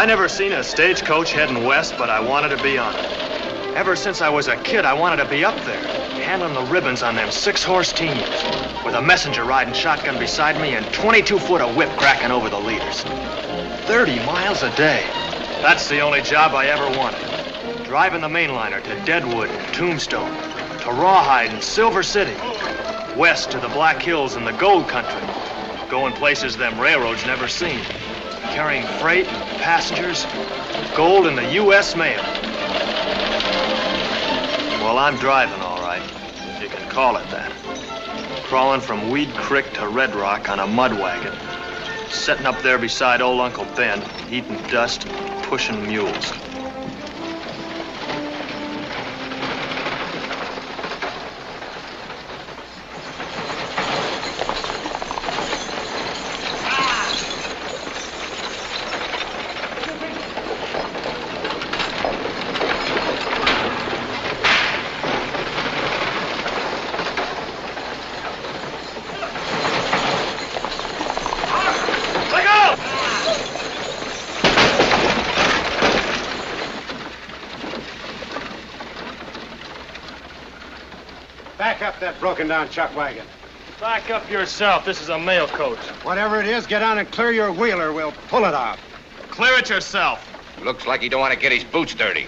I never seen a stagecoach heading west, but I wanted to be on it. Ever since I was a kid, I wanted to be up there, handling the ribbons on them 6-horse teams, with a messenger riding shotgun beside me and 22-foot of whip cracking over the leaders. 30 miles a day. That's the only job I ever wanted. Driving the mainliner to Deadwood and Tombstone, to Rawhide and Silver City, west to the Black Hills and the Gold Country, going places them railroads never seen, carrying freight and passengers, gold in the U.S. mail. Well, I'm driving, all right. You can call it that. Crawling from Weed Creek to Red Rock on a mud wagon. Sitting up there beside old Uncle Ben, eating dust, pushing mules. That broken down chuck wagon. Back up yourself. This is a mail coach. Whatever it is, get on and clear your wheeler. We'll pull it off. Clear it yourself. Looks like you don't want to get his boots dirty.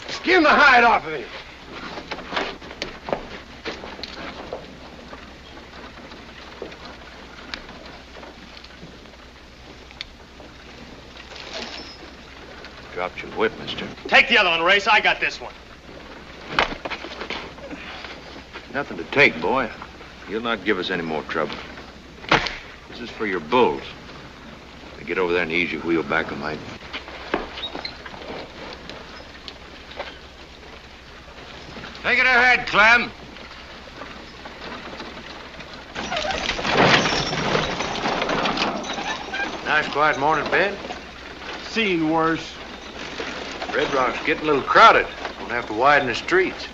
Skin the hide off of him. Dropped your whip, mister. Take the other one, Race. I got this one. Nothing to take, boy. You'll not give us any more trouble. This is for your bulls. Now get over there and ease your wheel back a mite. Take it ahead, Clem. Nice quiet morning, Ben. Seen worse. Red Rock's getting a little crowded. Won't have to widen the streets.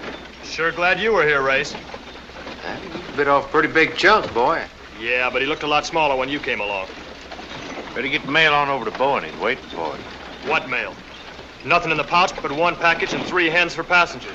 Sure glad you were here, Race. You bit off a pretty big chunk, boy. Yeah, but he looked a lot smaller when you came along. Better get the mail on over to Bowen. He's waiting for it. What mail? Nothing in the pouch but one package and 3 hens for passengers.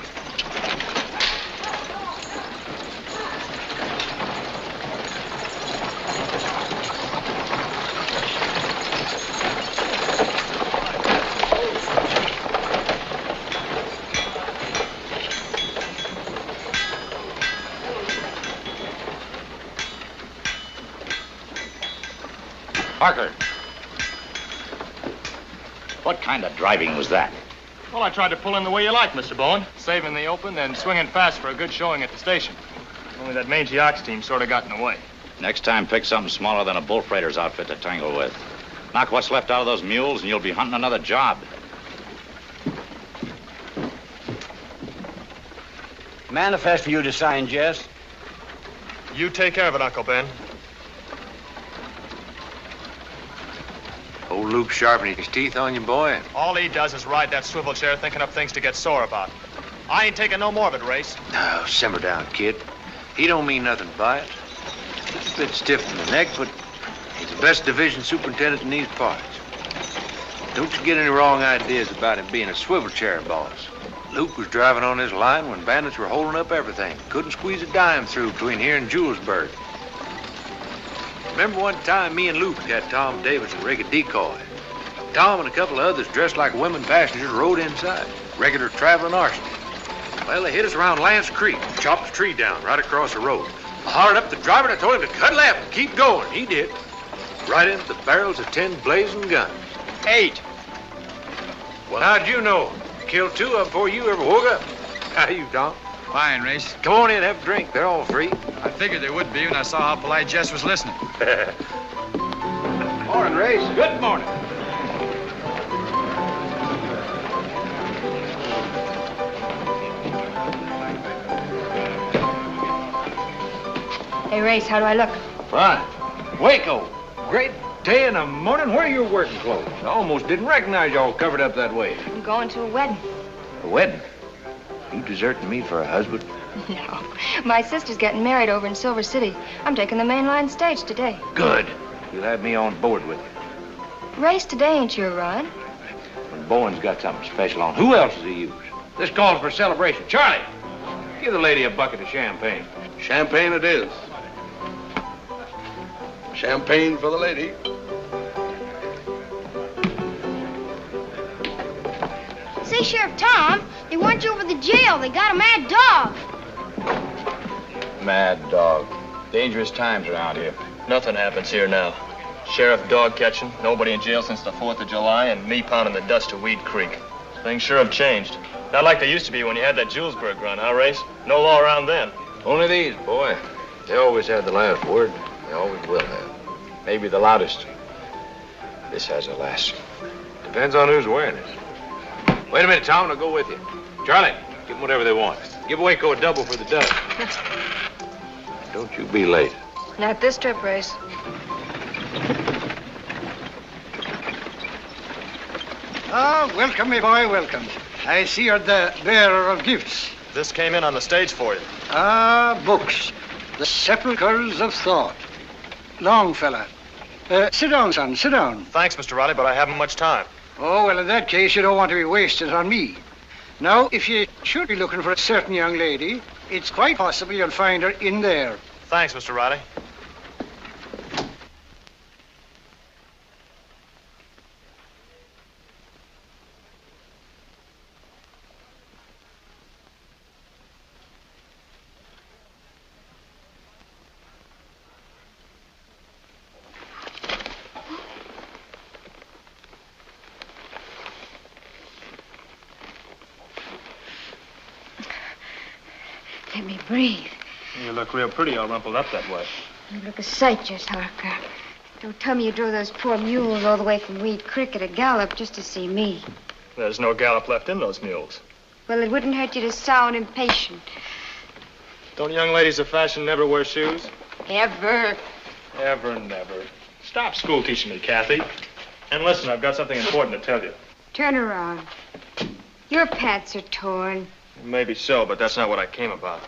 Harker. What kind of driving was that? Well, I tried to pull in the way you like, Mr. Bowen. Saving the open, then swinging fast for a good showing at the station. Only that mangy ox team sort of got in the way. Next time, pick something smaller than a bull freighter's outfit to tangle with. Knock what's left out of those mules, and you'll be hunting another job. Manifest for you to sign, Jess. You take care of it, Uncle Ben. Old Luke sharpening his teeth on you, boy. All he does is ride that swivel chair thinking up things to get sore about. I ain't taking no more of it, Race. No, simmer down, kid. He don't mean nothing by it. He's a bit stiff in the neck, but he's the best division superintendent in these parts. Don't you get any wrong ideas about him being a swivel chair boss. Luke was driving on this line when bandits were holding up everything. Couldn't squeeze a dime through between here and Julesburg. Remember one time me and Luke had Tom Davidson rig a decoy. Tom and a couple of others dressed like women passengers rode inside. Regular traveling arson. Well, they hit us around Lance Creek, chopped a tree down right across the road. I hollered up the driver and I told him to cut left and keep going. He did. Right into the barrels of 10 blazing guns. 8. Well, how'd you know? Killed 2 of them before you ever woke up. How you, Tom? Fine, Race. Come on in, have a drink. They're all free. I figured they would be when I saw how polite Jess was listening. Morning, Race. Good morning. Hey, Race, how do I look? Fine. Waco. Great day in the morning. Where are your working clothes? I almost didn't recognize you all covered up that way. I'm going to a wedding. A wedding? You deserting me for a husband? No. My sister's getting married over in Silver City. I'm taking the mainline stage today. Good. You'll have me on board with you. Race today ain't your run. When Bowen's got something special on, who else does he use? This calls for a celebration. Charlie, give the lady a bucket of champagne. Champagne it is. Champagne for the lady. Say, Sheriff Tom, they want you over the jail. They got a mad dog. Mad dog. Dangerous times around here. Nothing happens here now. Sheriff dog catching, nobody in jail since the 4th of July, and me pounding the dust of Weed Creek. Things sure have changed. Not like they used to be when you had that Julesburg run, huh, Race? No law around then. Only these, boy. They always had the last word. They always will have. Maybe the loudest. This has a last. Depends on who's wearing it. Wait a minute, Tom, I'll go with you. Charlie, give them whatever they want. Give Waco a double for the dust. Don't you be late. Not this trip, Race. Ah, welcome, me boy, welcome. I see you're the bearer of gifts. This came in on the stage for you. Ah, books. The sepulchres of thought. Longfellow. Sit down, son, sit down. Thanks, Mr. Riley, but I haven't much time. Oh, well, in that case, you don't want to be wasted on me. Now, if you should be looking for a certain young lady, it's quite possible you'll find her in there. Thanks, Mr. Riley. Let me breathe. You look real pretty all rumpled up that way. You look a sight, Jess Harker. Don't tell me you drove those poor mules all the way from Weed Creek at a gallop just to see me. There's no gallop left in those mules. Well, it wouldn't hurt you to sound impatient. Don't young ladies of fashion never wear shoes? Ever. Ever, never. Stop school teaching me, Kathy. And listen, I've got something important to tell you. Turn around. Your pants are torn. Maybe so, but that's not what I came about.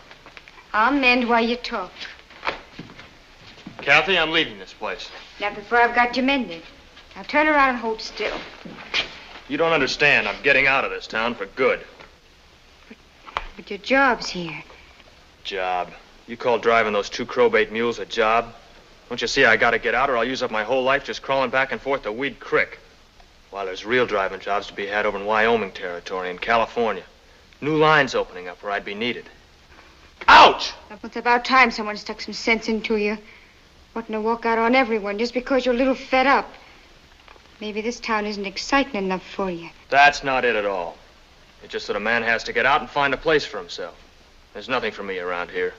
I'll mend while you talk. Kathy, I'm leaving this place. Not before I've got you mended. Now turn around and hold still. You don't understand. I'm getting out of this town for good. But your job's here. Job? You call driving those 2 crowbait mules a job? Don't you see I gotta get out or I'll use up my whole life just crawling back and forth to Weed Creek. While there's real driving jobs to be had over in Wyoming territory and California. New lines opening up where I'd be needed. Ouch! It's about time someone stuck some sense into you. Wanting to walk out on everyone just because you're a little fed up. Maybe this town isn't exciting enough for you. That's not it at all. It's just that a man has to get out and find a place for himself. There's nothing for me around here.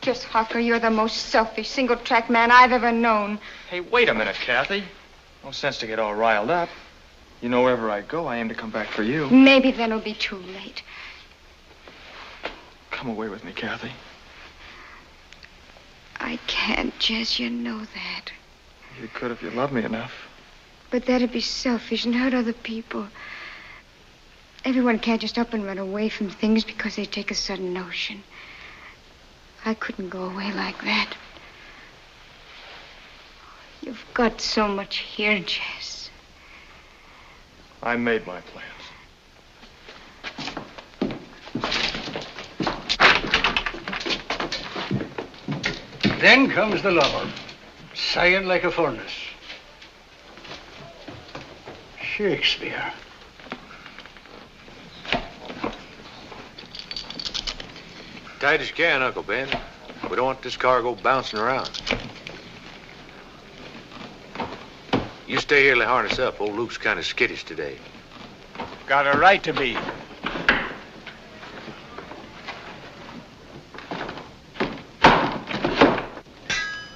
Jess Harker, you're the most selfish, single-track man I've ever known. Hey, wait a minute, Kathy. No sense to get all riled up. You know, wherever I go, I aim to come back for you. Maybe then it'll be too late. Come away with me, Kathy. I can't, Jess, you know that. You could if you loved me enough. But that'd be selfish and hurt other people. Everyone can't just up and run away from things because they take a sudden notion. I couldn't go away like that. You've got so much here, Jess. I made my plans. Then comes the lover, sighing like a furnace. Shakespeare. Tight as you can, Uncle Ben. We don't want this cargo bouncing around. You stay here and harness up. Old Luke's kind of skittish today. Got a right to be.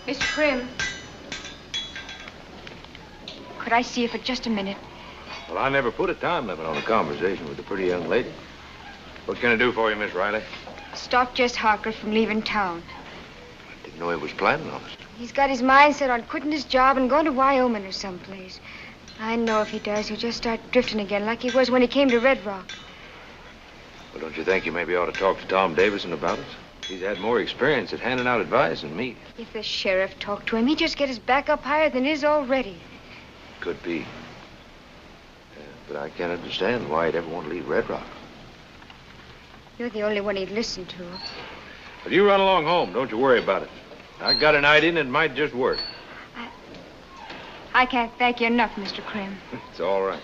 Miss Crim. Could I see you for just a minute? Well, I never put a time limit on a conversation with a pretty young lady. What can I do for you, Miss Riley? Stop Jess Harker from leaving town. I didn't know he was planning on it. He's got his mind set on quitting his job and going to Wyoming or someplace. I know if he does, he'll just start drifting again like he was when he came to Red Rock. Well, don't you think you maybe ought to talk to Tom Davison about it? He's had more experience at handing out advice than me. If the sheriff talked to him, he'd just get his back up higher than it is already. Could be. But I can't understand why he'd ever want to leave Red Rock. You're the only one he'd listen to. Well, you run along home. Don't you worry about it. I got an idea and it might just work. I can't thank you enough, Mr. Crim. It's all right.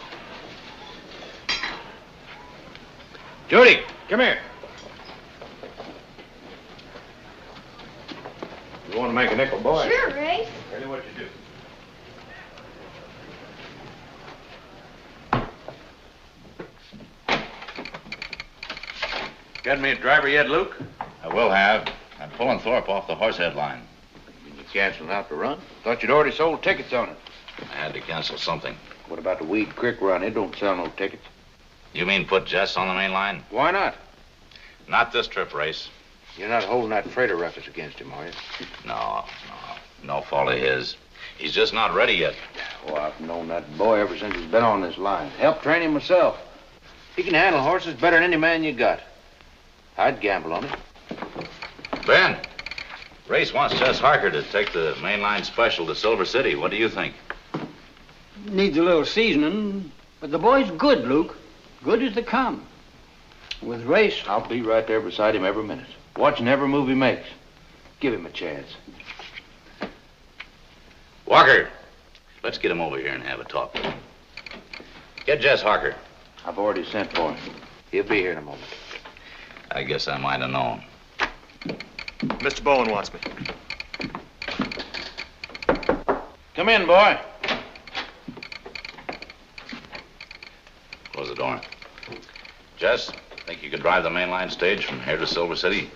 Judy, come here. You want to make a nickel, boy? Sure, Race. Tell you what you do. Got me a driver yet, Luke? I will have. I'm pulling Thorpe off the Horsehead line. You canceling out the run? Thought you'd already sold tickets on it. I had to cancel something. What about the Weed Creek run? It don't sell no tickets. You mean put Jess on the main line? Why not? Not this trip, Race. You're not holding that freighter ruckus against him, are you? No fault of his. He's just not ready yet. Oh, I've known that boy ever since he's been on this line. Helped train him myself. He can handle horses better than any man you got. I'd gamble on it. Ben, Race wants Jess Harker to take the main line special to Silver City. What do you think? Needs a little seasoning, but the boy's good, Luke. Good as they come. With Race, I'll be right there beside him every minute, watching every move he makes. Give him a chance. Walker, let's get him over here and have a talk with him. Get Jess Harker. I've already sent for him. He'll be here in a moment. I guess I might have known. Mr. Bowen wants me. Come in, boy. Close the door. Jess, think you could drive the mainline stage from here to Silver City?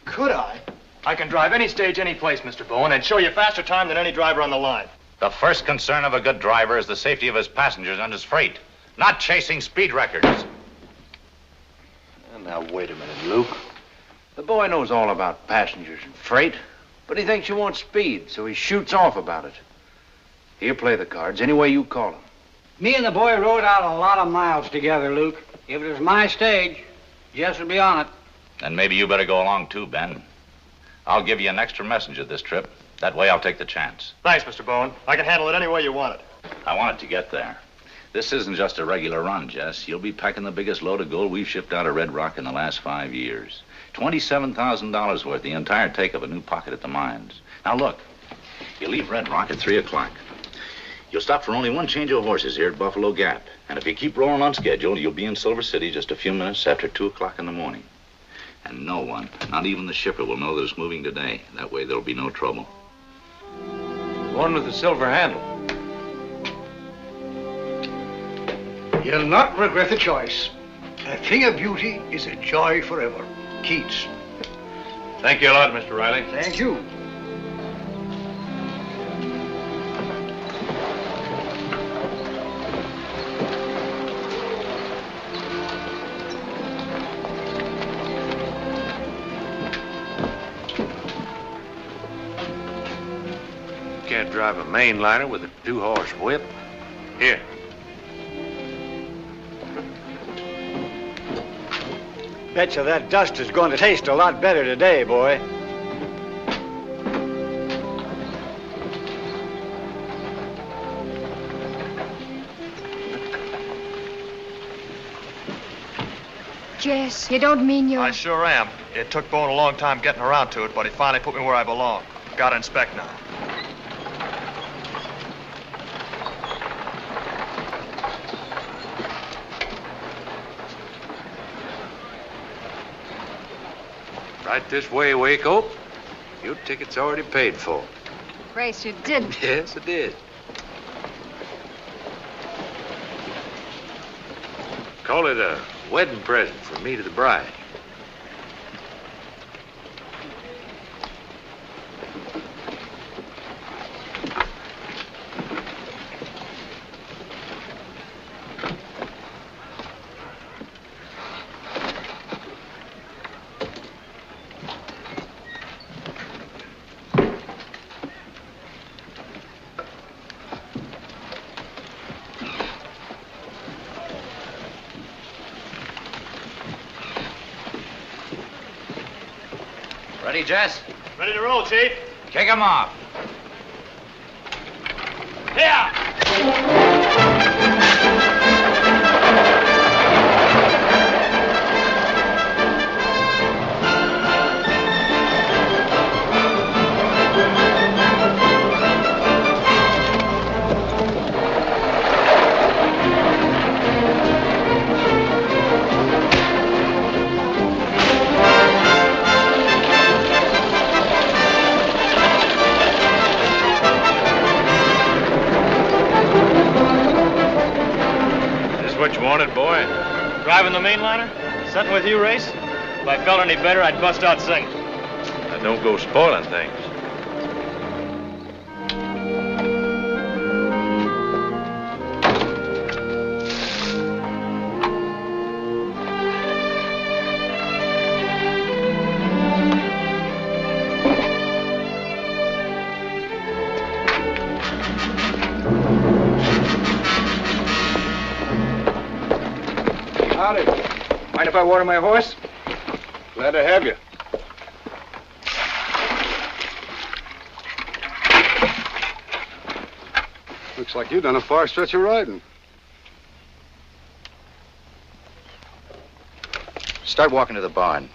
Could I? I can drive any stage, any place, Mr. Bowen, and show you faster time than any driver on the line. The first concern of a good driver is the safety of his passengers and his freight, not chasing speed records. Now, wait a minute, Luke. The boy knows all about passengers and freight, but he thinks you want speed, so he shoots off about it. He'll play the cards any way you call him. me and the boy rode out a lot of miles together, Luke. If it was my stage, Jess would be on it. Then maybe you better go along too, Ben. I'll give you an extra messenger this trip. That way I'll take the chance. Thanks, Mr. Bowen. I can handle it any way you want it. I want it to get there. This isn't just a regular run, Jess. You'll be packing the biggest load of gold we've shipped out of Red Rock in the last 5 years. $27,000 worth, the entire take of a new pocket at the mines. Now, look, you leave Red Rock at 3 o'clock. You'll stop for only one change of horses here at Buffalo Gap. And if you keep rolling on schedule, you'll be in Silver City just a few minutes after 2 o'clock in the morning. And no one, not even the shipper, will know that it's moving today. That way there'll be no trouble. One with the silver handle. You'll not regret the choice. A thing of beauty is a joy forever. Keats. Thank you a lot, Mr. Riley. Thank you. Can't drive a mainliner with a 2-horse whip. Here. Betcha that dust is going to taste a lot better today, boy. Jess, you don't mean you're... I sure am. It took Bowen a long time getting around to it, but he finally put me where I belong. Got to inspect now. Right this way, Waco. Your ticket's already paid for. Race, you didn't. Yes, I did. Call it a wedding present from me to the bride. Ready, Jess? Ready to roll, Chief. Kick him off. What you wanted, boy? Driving the mainliner? Something with you, Race? If I felt any better, I'd bust out singing. Now, don't go spoiling things. Howdy. Mind if I water my horse? Glad to have you. Looks like you've done a far stretch of riding. Start walking to the barn.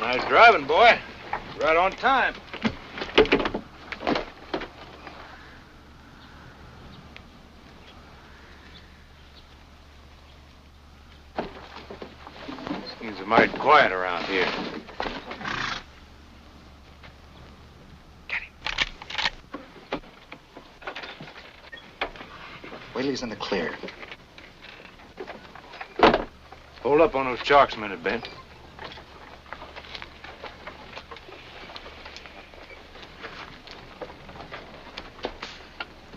Nice driving, boy. Right on time. Seems mighty quiet around here. Get him. Wait till he's in the clear. Hold up on those chalks a minute, Ben.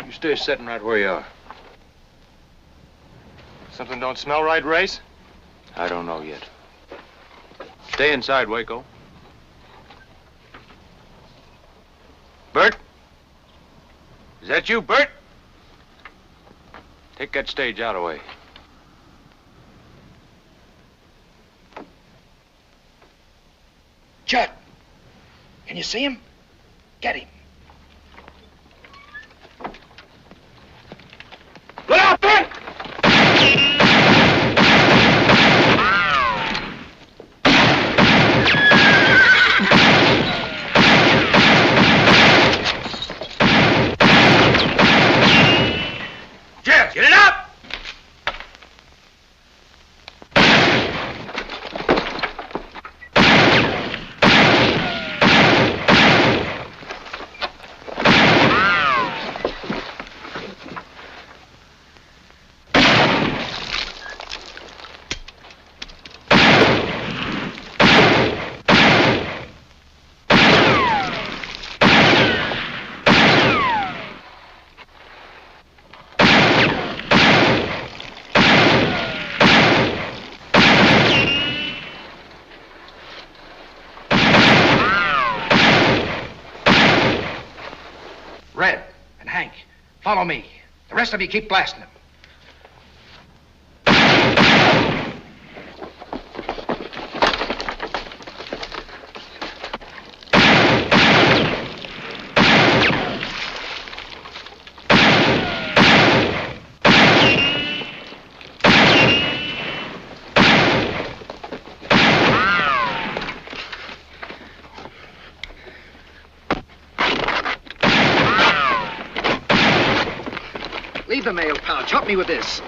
You stay sitting right where you are. Something don't smell right, Race? I don't know yet. Stay inside, Waco. Bert? Is that you, Bert? Take that stage out of the way. Judd, can you see him? Get him. Look out, Bert! Jess, get it up! Red and Hank, follow me. The rest of you keep blasting him. Leave the mail, pal. Help me with this.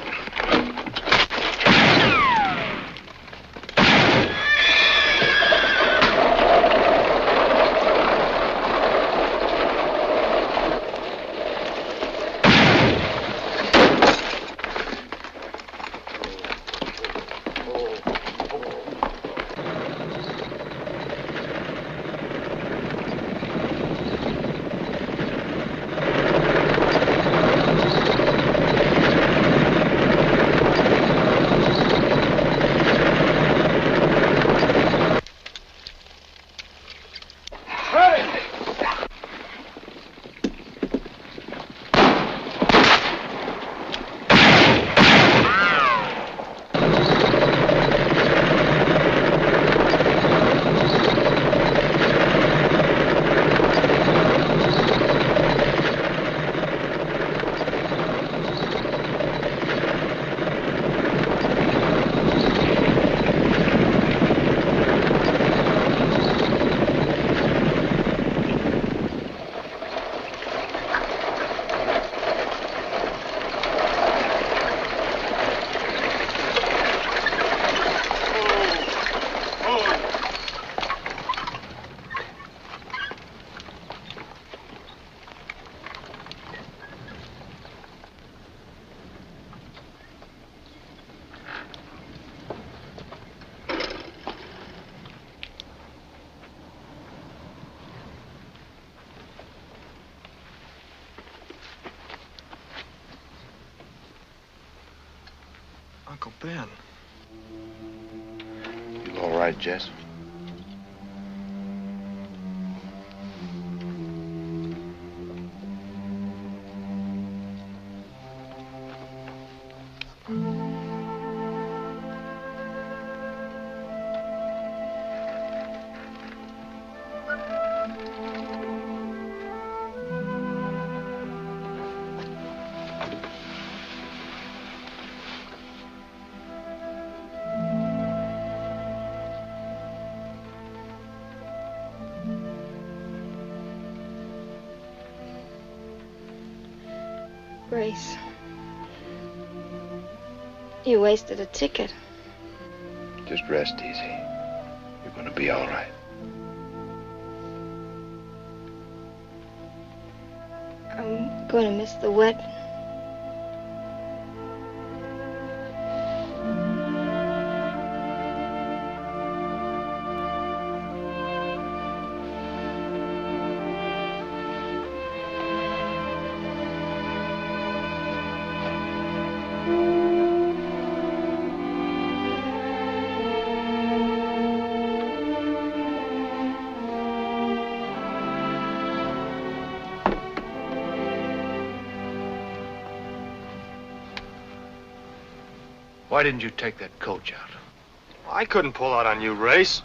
then? You all right, Jess? Grace, you wasted a ticket. Just rest easy. You're gonna be all right. I'm going to miss the wedding. Why didn't you take that coach out? I couldn't pull out on you, Race.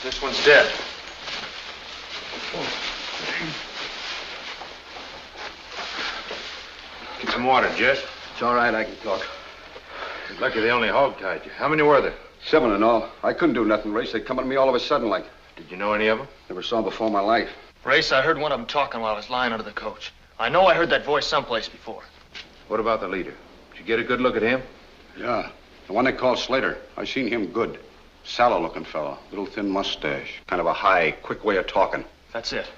This one's dead. Get some water, Jess. It's all right, I can talk. You're lucky they only hog-tied you. How many were there? 7 in all. I couldn't do nothing, Race. They come at me all of a sudden like. Did you know any of them? Never saw 'em before in my life. Race, I heard one of them talking while I was lying under the coach. I know I heard that voice someplace before. What about the leader? Did you get a good look at him? Yeah. The one they call Slater. I seen him good. Sallow-looking fellow. Little thin mustache. Kind of a high, quick way of talking. That's it.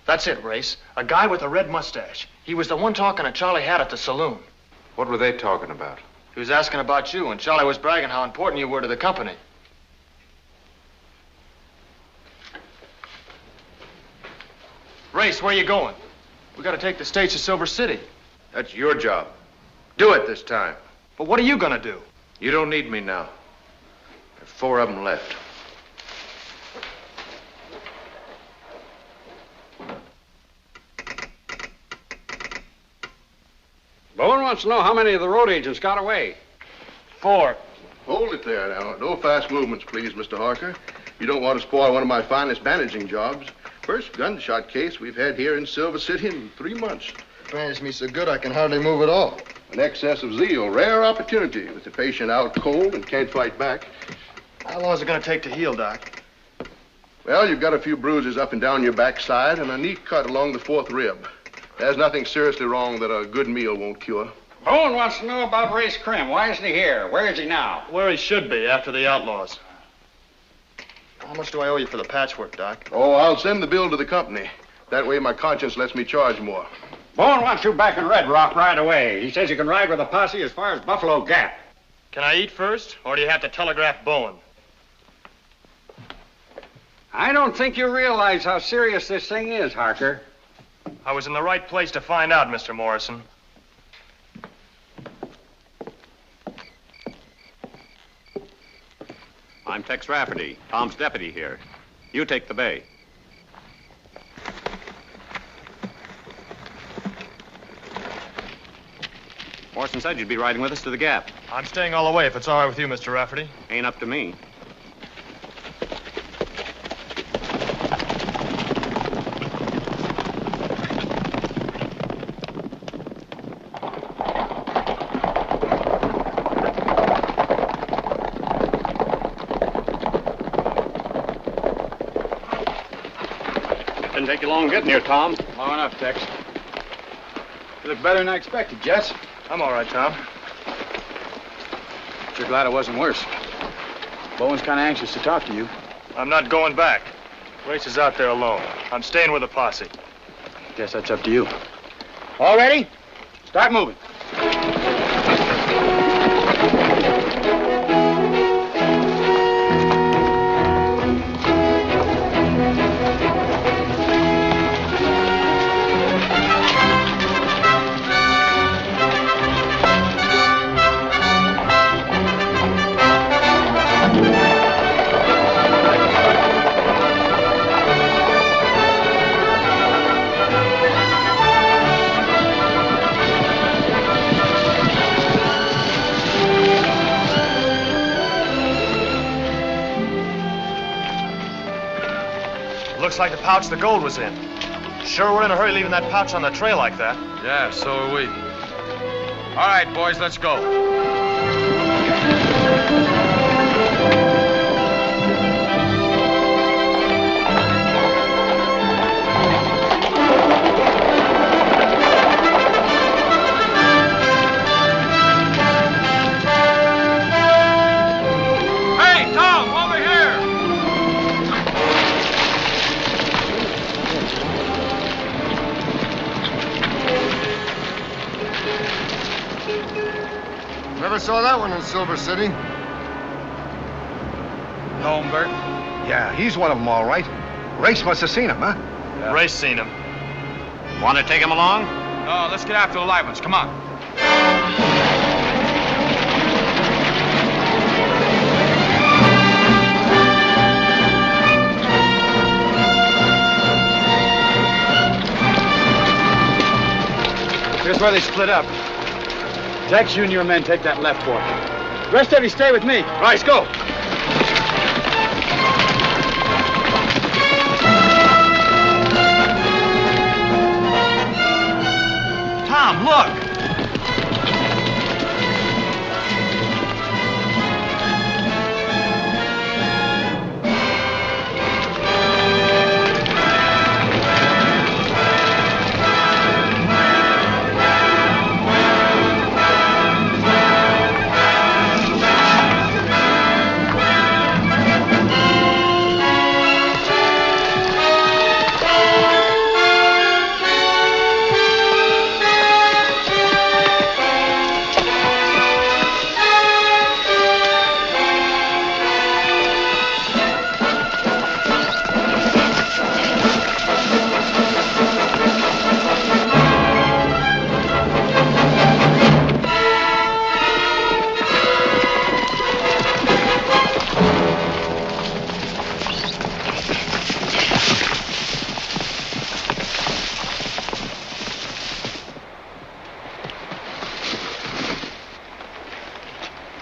That's it, Race. A guy with a red mustache. He was the one talking that Charlie had at the saloon. What were they talking about? He was asking about you, and Charlie was bragging how important you were to the company. Race, where you going? We gotta take the stage to Silver City. That's your job. Do it this time. But what are you gonna do? You don't need me now. There's 4 of them left. Bowen wants to know how many of the road agents got away. 4. Hold it there now. No fast movements, please, Mr. Harker. You don't want to spoil one of my finest bandaging jobs. First gunshot case we've had here in Silver City in 3 months. Bandaged me so good I can hardly move at all. An excess of zeal, rare opportunity with the patient out cold and can't fight back. How long is it gonna take to heal, Doc? Well, you've got a few bruises up and down your backside and a neat cut along the 4th rib. There's nothing seriously wrong that a good meal won't cure. Bowen wants to know about Race Crim. Why isn't he here? Where is he now? Where he should be, after the outlaws. How much do I owe you for the patchwork, Doc? Oh, I'll send the bill to the company. That way my conscience lets me charge more. Bowen wants you back in Red Rock right away. He says you can ride with a posse as far as Buffalo Gap. Can I eat first, or do you have to telegraph Bowen? I don't think you realize how serious this thing is, Harker. I was in the right place to find out, Mr. Morrison. I'm Tex Rafferty, Tom's deputy here. You take the bay. Morrison said you'd be riding with us to the Gap. I'm staying all the way if it's all right with you, Mr. Rafferty. Ain't up to me. Didn't take you long getting here, Tom. Long enough, Tex. You look better than I expected, Jess. I'm all right, Tom. Sure glad it wasn't worse. Bowen's kind of anxious to talk to you. I'm not going back. Race is out there alone. I'm staying with the posse. Guess that's up to you. All ready? Start moving. Looks like the pouch the gold was in. Sure, we're in a hurry leaving that pouch on the trail like that. Yeah, so are we. All right, boys, let's go. Never saw that one in Silver City. Know him, Bert? Yeah, he's one of them, all right. Race must have seen him, huh? Yeah. Race seen him. Want to take him along? No, let's get after the live ones. Come on. Here's where they split up. Jack, you and your men take that left boy. Rest of you stay with me. Right, go. Tom, look!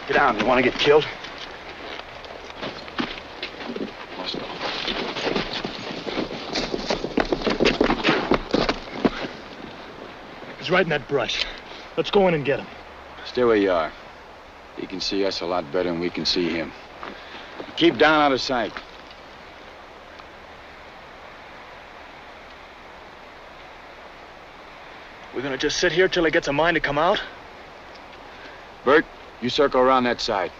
Get down. You want to get killed? He's right in that brush. Let's go in and get him. Stay where you are. He can see us a lot better than we can see him. Keep down out of sight. We're gonna just sit here till he gets a mind to come out? Bert, you circle around that side.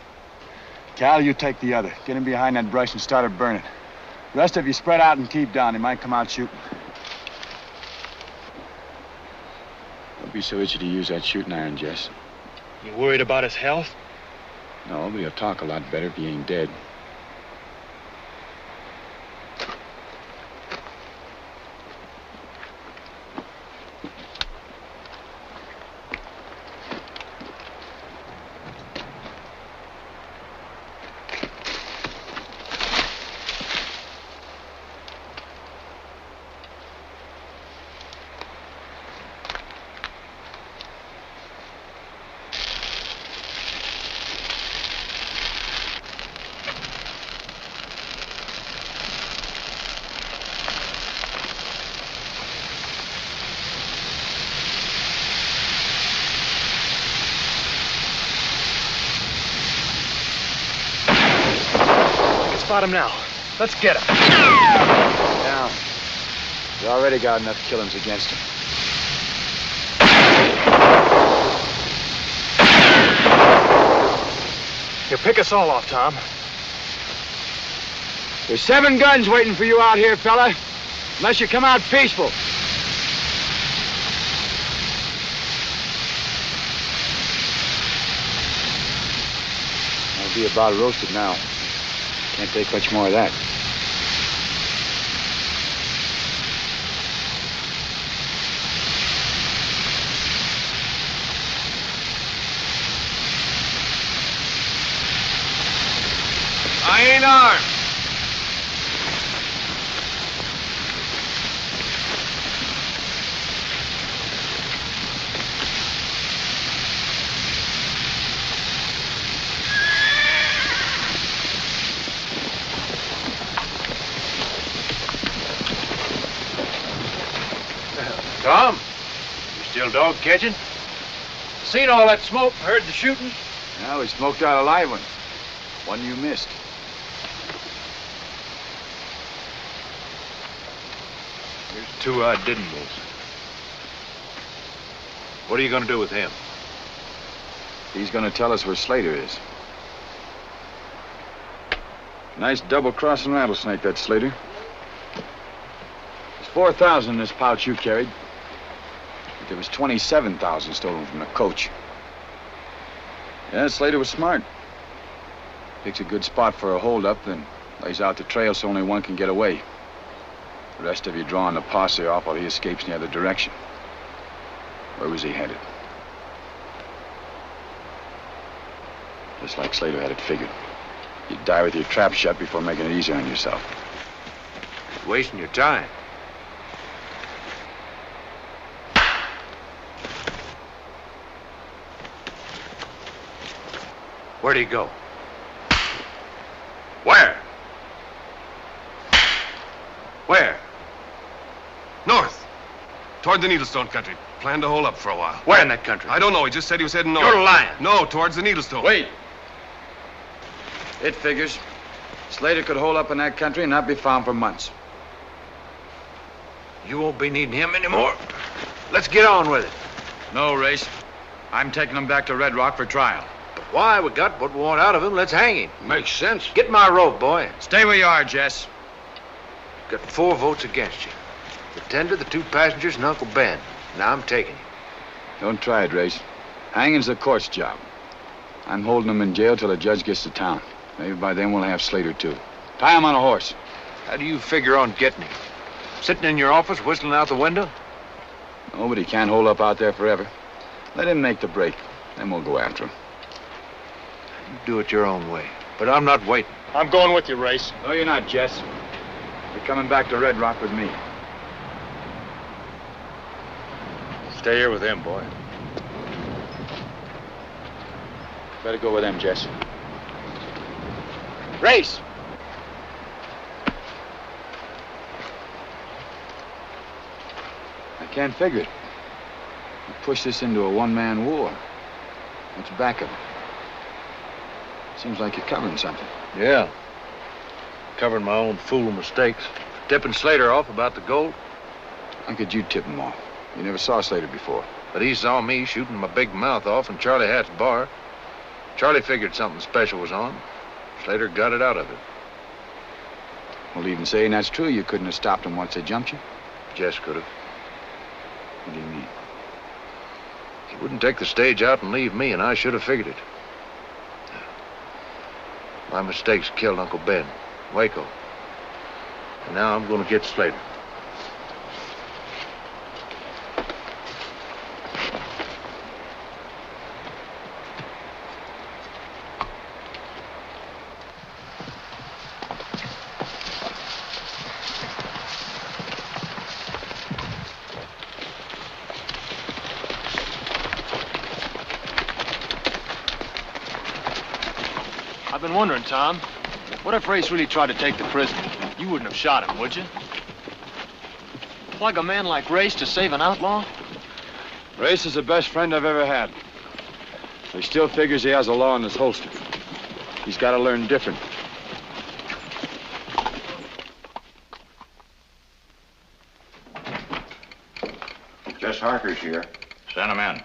Cal, you take the other. Get him behind that brush and start it burning. The rest of you spread out and keep down. He might come out shooting. Don't be so itchy to use that shooting iron, Jess. You worried about his health? No, but he'll talk a lot better if he ain't dead. Spot him now. Let's get him. Down. We already got enough killings against him. Here, pick us all off, Tom. There's 7 guns waiting for you out here, fella. Unless you come out peaceful. I'll be about roasted now. Can't take much more of that. I ain't armed. Tom, you still dog catching? Seen all that smoke, heard the shooting? Now we smoked out a live one. One you missed. Here's 2 I didn't miss. What are you going to do with him? He's gonna tell us where Slater is. Nice double-crossing rattlesnake, that Slater. There's 4,000 in this pouch you carried. But there was 27,000 stolen from the coach. Yeah, Slater was smart. Picks a good spot for a holdup, then lays out the trail so only one can get away. The rest of you drawing the posse off while he escapes in the other direction. Where was he headed? Just like Slater had it figured. You'd die with your trap shut before making it easier on yourself. Wasting your time. Where'd he go? Where? Where? North. Toward the Needlestone country. Planned to hold up for a while. Where in that country? I don't know. He just said he was heading north. You're lying. No, towards the Needlestone. Wait. It figures. Slater could hold up in that country and not be found for months. You won't be needing him anymore. Let's get on with it. No, Race. I'm taking him back to Red Rock for trial. But why? We got what we want out of him. Let's hang him. Makes sense. Get my rope, boy. Stay where you are, Jess. Got 4 votes against you. The tender, the 2 passengers, and Uncle Ben. Now I'm taking him. Don't try it, Race. Hanging's the court's job. I'm holding him in jail till the judge gets to town. Maybe by then we'll have Slater, too. Tie him on a horse. How do you figure on getting him? Sitting in your office, whistling out the window? Nobody can't hold up out there forever. Let him make the break. Then we'll go after him. You do it your own way. But I'm not waiting. I'm going with you, Race. No, you're not, Jess. You're coming back to Red Rock with me. Stay here with him, boy. Better go with them, Jess. Race! I can't figure it. You push this into a one-man war. What's back of it? Seems like you're covering something. Yeah. Covering my own fool mistakes. Tipping Slater off about the gold. How could you tip him off? You never saw Slater before. But he saw me shooting my big mouth off in Charlie Hatt's bar. Charlie figured something special was on. Slater got it out of it. Well, even saying that's true, you couldn't have stopped him once they jumped you. Jess could have. What do you mean? He wouldn't take the stage out and leave me, and I should have figured it. My mistakes killed Uncle Ben, Waco. And now I'm going to get Slater. I've been wondering, Tom, what if Race really tried to take the prisoner? You wouldn't have shot him, would you? Plug a man like Race to save an outlaw? Race is the best friend I've ever had. He still figures he has a law in his holster. He's got to learn different. Jess Harker's here. Send him in.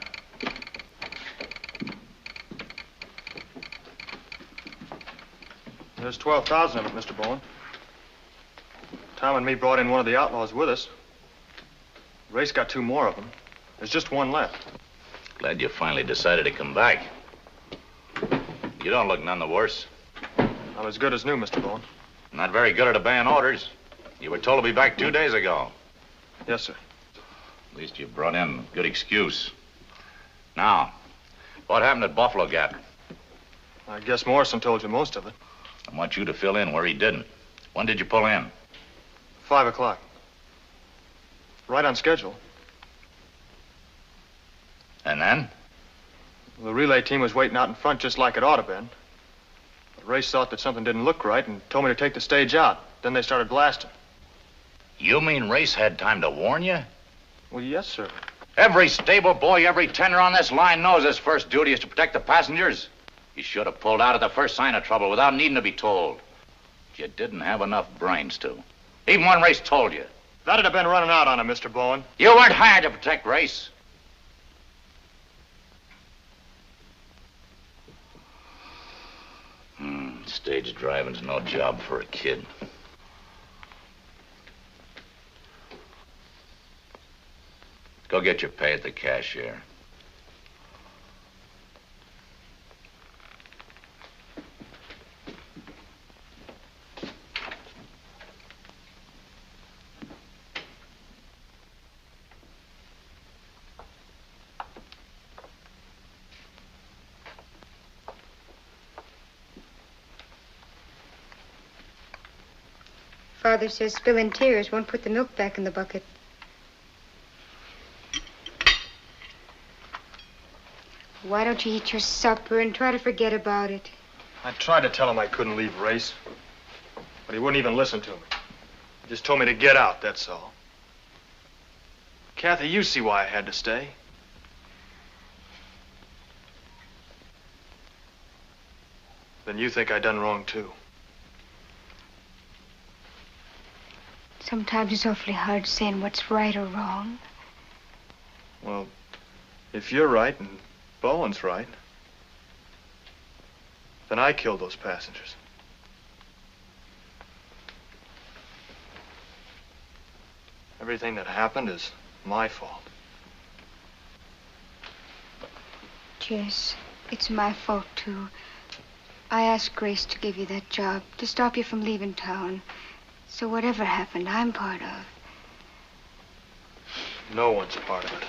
There's 12,000 of it, Mr. Bowen. Tom and me brought in one of the outlaws with us. Race got 2 more of them. There's just 1 left. Glad you finally decided to come back. You don't look none the worse. I'm as good as new, Mr. Bowen. Not very good at obeying orders. You were told to be back 2 days ago. Yes, sir. At least you brought in a good excuse. Now, what happened at Buffalo Gap? I guess Morrison told you most of it. I want you to fill in where he didn't. When did you pull in? 5 o'clock. Right on schedule. And then? The relay team was waiting out in front just like it ought to been. But Race thought that something didn't look right and told me to take the stage out. Then they started blasting. You mean Race had time to warn you? Well, yes, sir. Every stable boy, every tender on this line knows his first duty is to protect the passengers. You should have pulled out at the first sign of trouble without needing to be told. You didn't have enough brains to. Even when Race told you. That'd have been running out on him, Mr. Bowen. You weren't hired to protect Race. Stage driving's no job for a kid. Go get your pay at the cashier. Father says spilling tears won't put the milk back in the bucket. Why don't you eat your supper and try to forget about it? I tried to tell him I couldn't leave Race, but he wouldn't even listen to me. He just told me to get out, that's all. Kathy, you see why I had to stay. Then you think I done wrong, too. Sometimes it's awfully hard saying what's right or wrong. Well, if you're right and Bowen's right, then I killed those passengers. Everything that happened is my fault. Jess, it's my fault, too. I asked Grace to give you that job, to stop you from leaving town. So whatever happened, I'm part of. No one's part of it.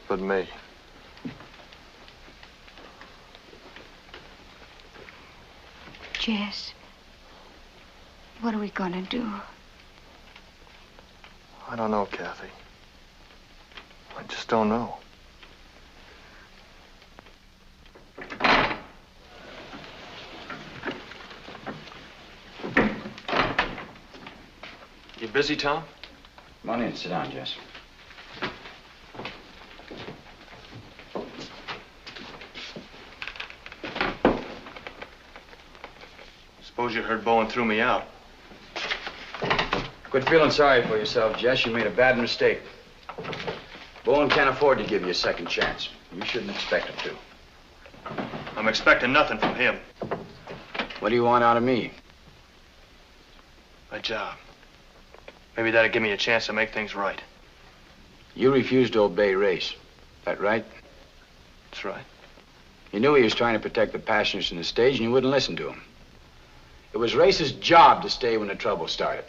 But me. Jess, what are we gonna do? I don't know, Kathy. I just don't know. You busy, Tom? Come on in, sit down, Jess. Suppose you heard Bowen threw me out. Quit feeling sorry for yourself, Jess. You made a bad mistake. Bowen can't afford to give you a second chance. You shouldn't expect him to. I'm expecting nothing from him. What do you want out of me? A job. Maybe that'd give me a chance to make things right. You refused to obey Race. That right? That's right. You knew he was trying to protect the passengers in the stage, and you wouldn't listen to him. It was Race's job to stay when the trouble started.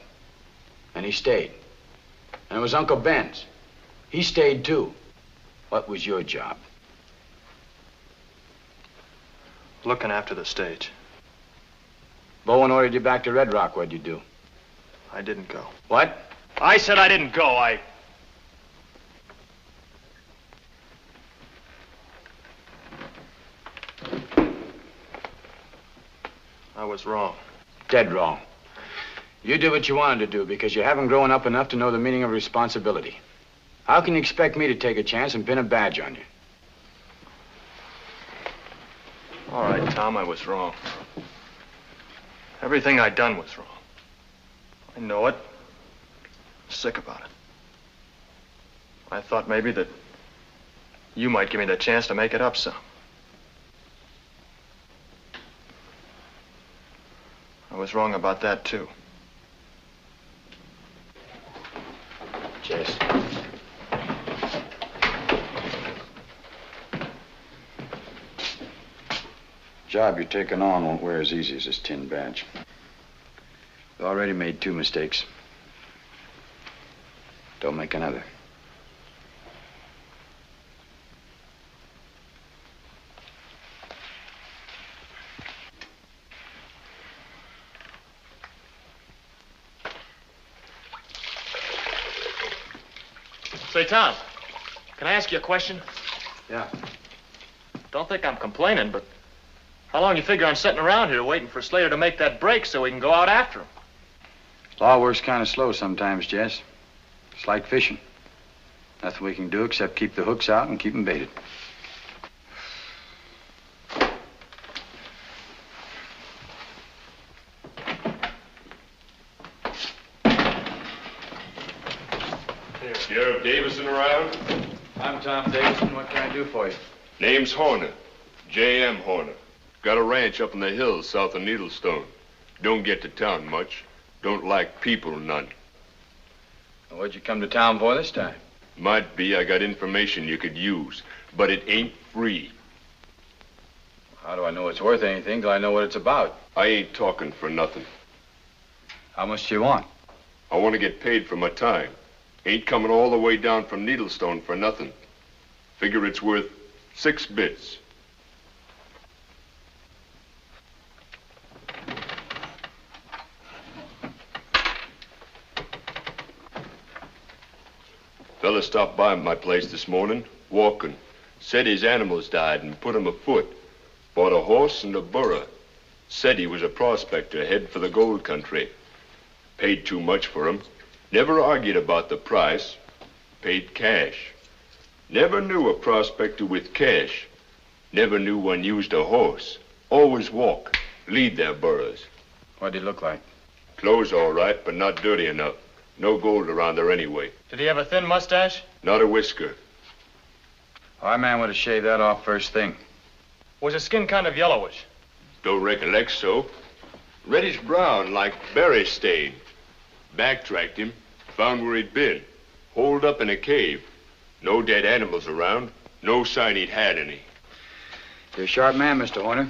And he stayed. And it was Uncle Ben's. He stayed, too. What was your job? Looking after the stage. Bowen ordered you back to Red Rock. What'd you do? I didn't go. What? I said I didn't go. I was wrong. Dead wrong. You did what you wanted to do because you haven't grown up enough to know the meaning of responsibility. How can you expect me to take a chance and pin a badge on you? All right, Tom, I was wrong. Everything I done was wrong. I know it. I'm sick about it. I thought maybe that you might give me the chance to make it up some. I was wrong about that, too. Jess. Job you're taking on won't wear as easy as this tin badge. You already made 2 mistakes. Don't make another. Say, Tom, can I ask you a question? Yeah. Don't think I'm complaining, but how long you figure on sitting around here waiting for Slater to make that break so we can go out after him? Law works kind of slow sometimes, Jess. It's like fishing. Nothing we can do except keep the hooks out and keep them baited. Sheriff Davison around? I'm Tom Davison. What can I do for you? Name's Horner. J.M. Horner. Got a ranch up in the hills south of Needlestone. Don't get to town much. Don't like people none. Well, what'd you come to town for this time? Might be I got information you could use, but it ain't free. How do I know it's worth anything till I know what it's about? I ain't talking for nothing. How much do you want? I want to get paid for my time. Ain't coming all the way down from Needlestone for nothing. Figure it's worth 6 bits. Fella stopped by my place this morning, walking. Said his animals died and put him afoot. Bought a horse and a burro. Said he was a prospector headed for the gold country. Paid too much for him. Never argued about the price. Paid cash. Never knew a prospector with cash. Never knew one used a horse. Always walk. Lead their burros. What'd he look like? Clothes all right, but not dirty enough. No gold around there anyway. Did he have a thin mustache? Not a whisker. Our man would have shaved that off first thing. Was his skin kind of yellowish? Don't recollect so. Reddish brown, like berry stain. Backtracked him. Found where he'd been. Holed up in a cave. No dead animals around. No sign he'd had any. You're a sharp man, Mr. Horner.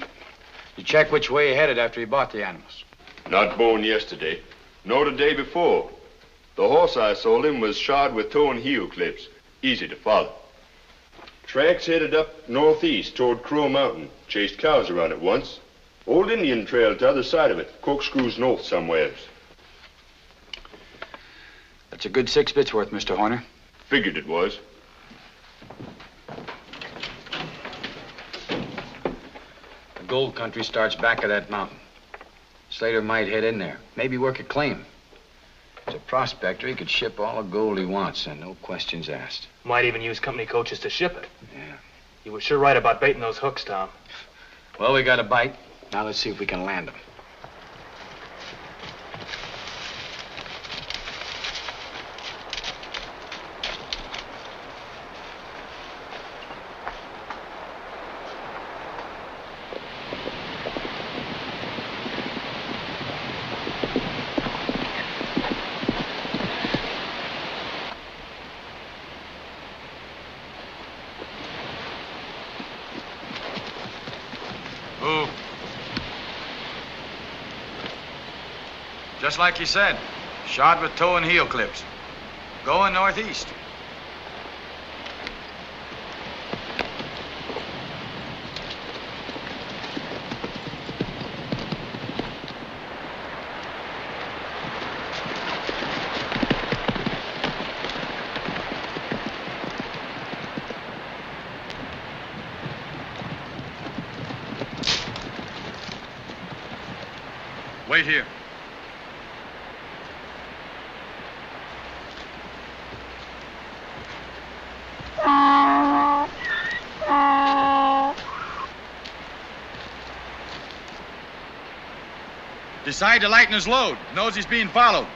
You check which way he headed after he bought the animals. Not born yesterday. Nor the day before. The horse I sold him was shod with toe and heel clips. Easy to follow. Tracks headed up northeast toward Crow Mountain. Chased cows around it once. Old Indian trail to the other side of it. Corkscrews north somewheres. That's a good 6 bits worth, Mr. Horner. Figured it was. The gold country starts back of that mountain. Slater might head in there. Maybe work a claim. As a prospector, he could ship all the gold he wants and no questions asked. Might even use company coaches to ship it. Yeah. You were sure right about baiting those hooks, Tom. Well, we got a bite. Now let's see if we can land them. Just like you said, shod with toe and heel clips. Going northeast. Wait here. Decide to lighten his load. Knows he's being followed.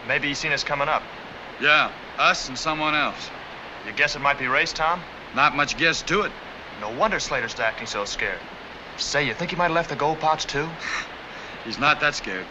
Maybe he's seen us coming up. Yeah, us and someone else. You guess it might be Race, Tom? Not much guess to it. No wonder Slater's acting so scared. Say, you think he might have left the gold pouch, too? He's not that scared.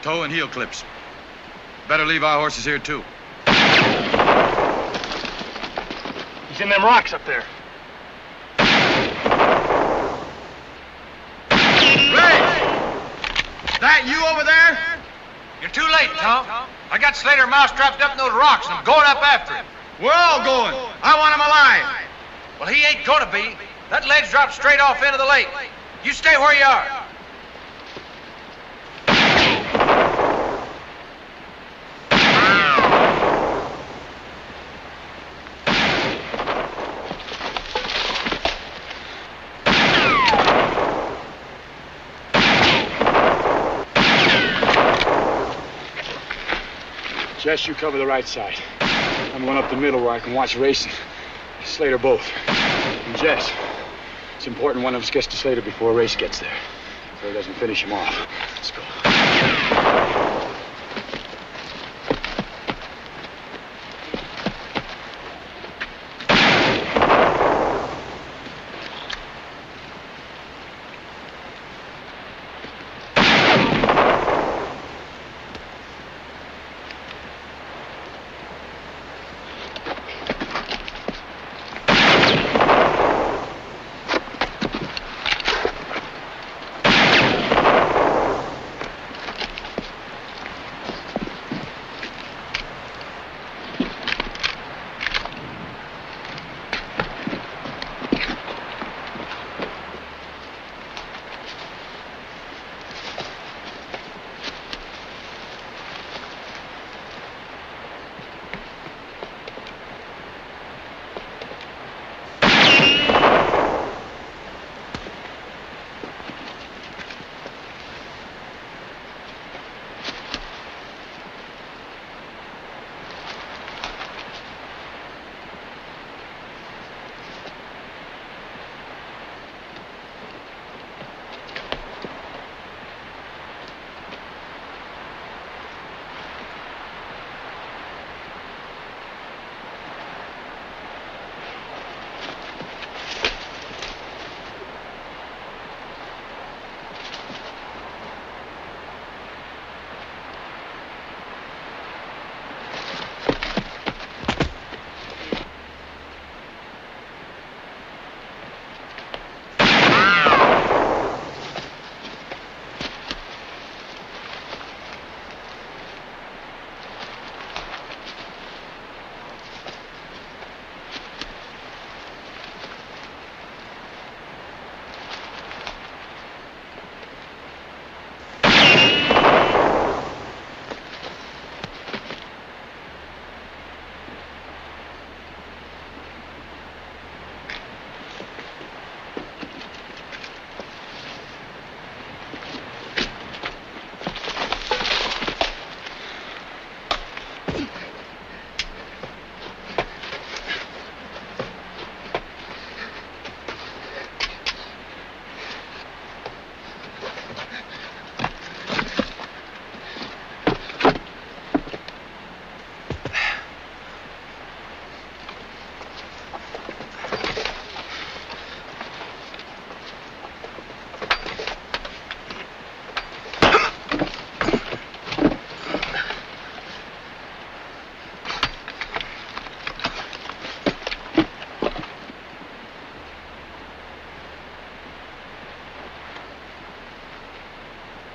toe and heel clips. Better leave our horses here, too. He's in them rocks up there. Ray! That you over there? You're too late, Tom. I got Slater Mouse trapped up in those rocks, and I'm going up after him. We're all going. I want him alive. Well, he ain't gonna be. That ledge drops straight off into the lake. You stay where you are. Jess, you cover the right side. I'm going up the middle where I can watch Race and Slater both. And Jess, it's important one of us gets to Slater before Race gets there, so he doesn't finish him off. Let's go.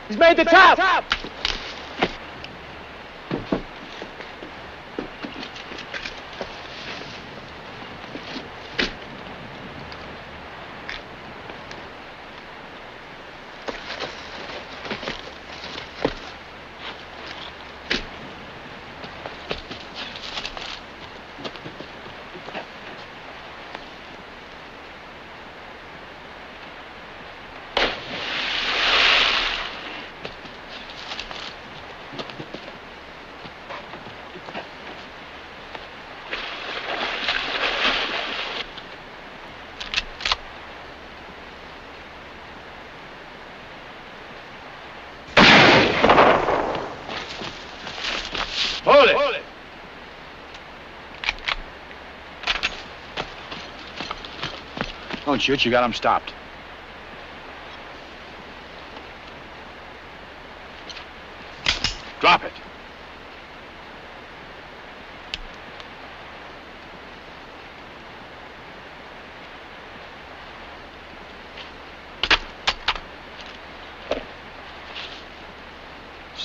He's made the top. Hold it. Don't shoot, you got him stopped.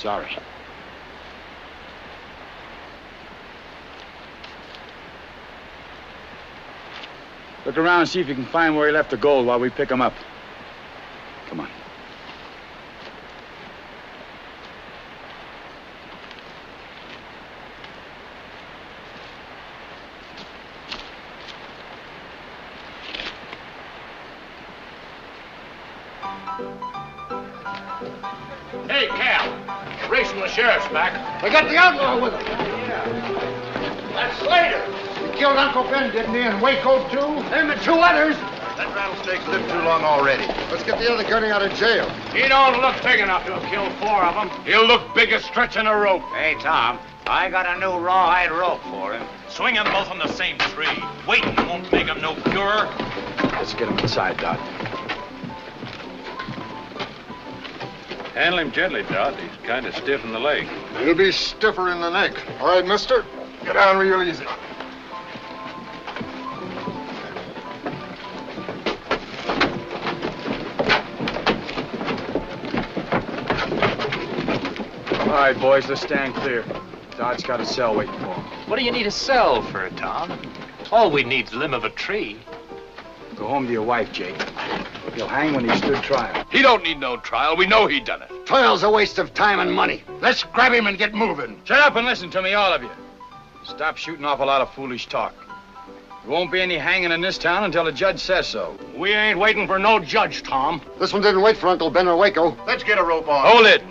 Sorry. Look around and see if you can find where he left the gold while we pick him up. Come on. Hey, Cal. Race from the sheriff's back. They got the outlaw with them. That's Slater. He killed Uncle Ben, didn't he? And Waco, too? Him and 2 others. That rattlesnake's lived too long already. Let's get the other gunny out of jail. He don't look big enough to have killed 4 of them. He'll look big as stretching a rope. Hey, Tom, I got a new rawhide rope for him. Swing them both on the same tree. Waiting won't make them no purer. Let's get him inside, Dot. Handle him gently, Dot. He's kind of stiff in the leg. He'll be stiffer in the neck. All right, mister? Get down real easy. All right, boys, let's stand clear. Dot's got a cell waiting for him. What do you need a cell for, Tom? All we need's the limb of a tree. Go home to your wife, Jake. He'll hang when he stood trial. He don't need no trial. We know he done it. Trial's a waste of time and money. Let's grab him and get moving. Shut up and listen to me, all of you. Stop shooting off a lot of foolish talk. There won't be any hanging in this town until the judge says so. We ain't waiting for no judge, Tom. This one didn't wait for Uncle Ben or Waco. Let's get a rope on. Hold it!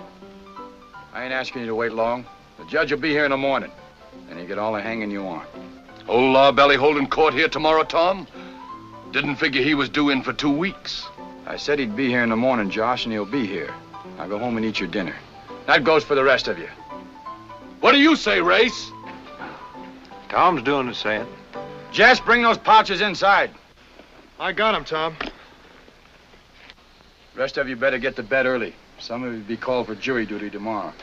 I ain't asking you to wait long. The judge will be here in the morning. And you get all the hanging you want. Old Lawbelly holding court here tomorrow, Tom? Didn't figure he was due in for 2 weeks. I said he'd be here in the morning, Josh, and he'll be here. Now go home and eat your dinner. That goes for the rest of you. What do you say, Race? Tom's doing the same. Jess, bring those pouches inside. I got him, Tom. Rest of you better get to bed early. Some of you will be called for jury duty tomorrow.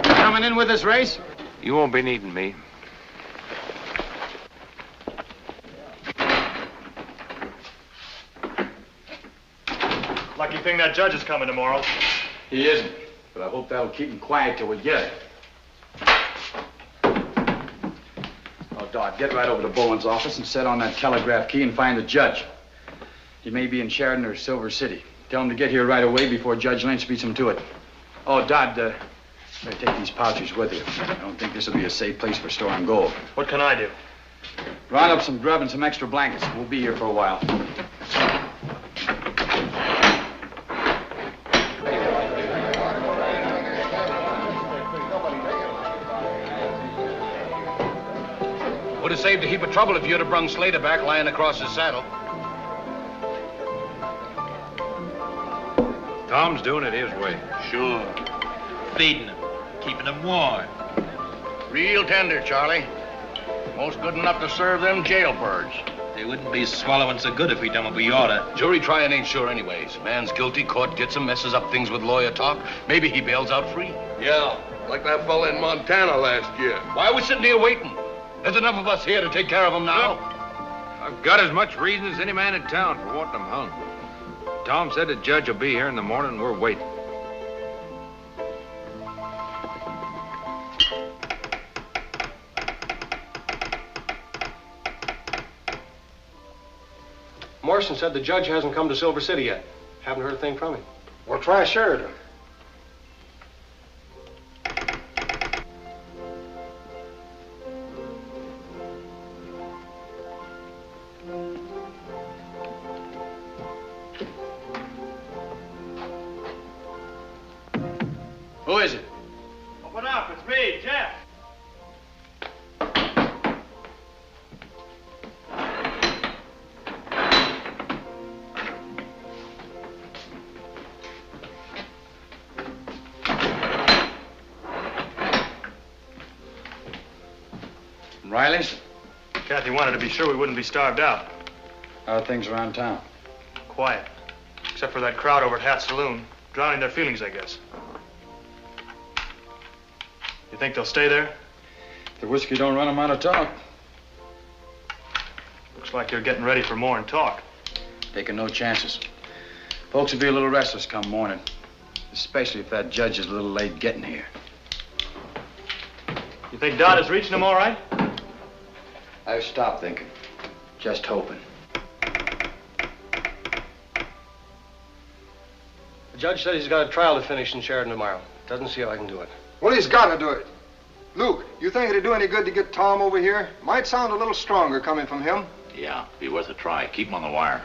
Coming in with us, Race? You won't be needing me. Lucky thing that judge is coming tomorrow. He isn't, but I hope that'll keep him quiet till we get it. Oh, Doc, get right over to Bowen's office and set on that telegraph key and find the judge. He may be in Sheridan or Silver City. Tell him to get here right away before Judge Lynch beats him to it. Oh, Dodd, better take these pouches with you. I don't think this will be a safe place for storing gold. What can I do? Round up some grub and some extra blankets. We'll be here for a while. Would have saved a heap of trouble if you'd have brung Slater back lying across his saddle. Tom's doing it his way. Sure. Feeding them, keeping them warm. Real tender, Charlie. Most good enough to serve them jailbirds. They wouldn't be swallowing so good if we done what we oughta. Jury trying ain't sure anyways. Man's guilty, court gets him, messes up things with lawyer talk. Maybe he bails out free. Yeah, like that fella in Montana last year. Why are we sitting here waiting? There's enough of us here to take care of him now. I've got as much reason as any man in town for wanting them hung. Tom said the judge will be here in the morning, and we're waiting. Morrison said the judge hasn't come to Silver City yet. Haven't heard a thing from him. We'll try Sheridan. Who is it? Open up, it's me, Jeff. Riley's? Kathy wanted to be sure we wouldn't be starved out. How are things around town? Quiet. Except for that crowd over at Hat's Saloon. Drowning their feelings, I guess. You think they'll stay there? The whiskey don't run 'em out of talk. Looks like you're getting ready for more than talk. Taking no chances. Folks will be a little restless come morning. Especially if that judge is a little late getting here. You think Dot is reaching him all right? I've stopped thinking. Just hoping. The judge said he's got a trial to finish in Sheridan tomorrow. Doesn't see how I can do it. Well, he's got to do it. Luke, you think it'd do any good to get Tom over here? Might sound a little stronger coming from him. Yeah, be worth a try. Keep him on the wire.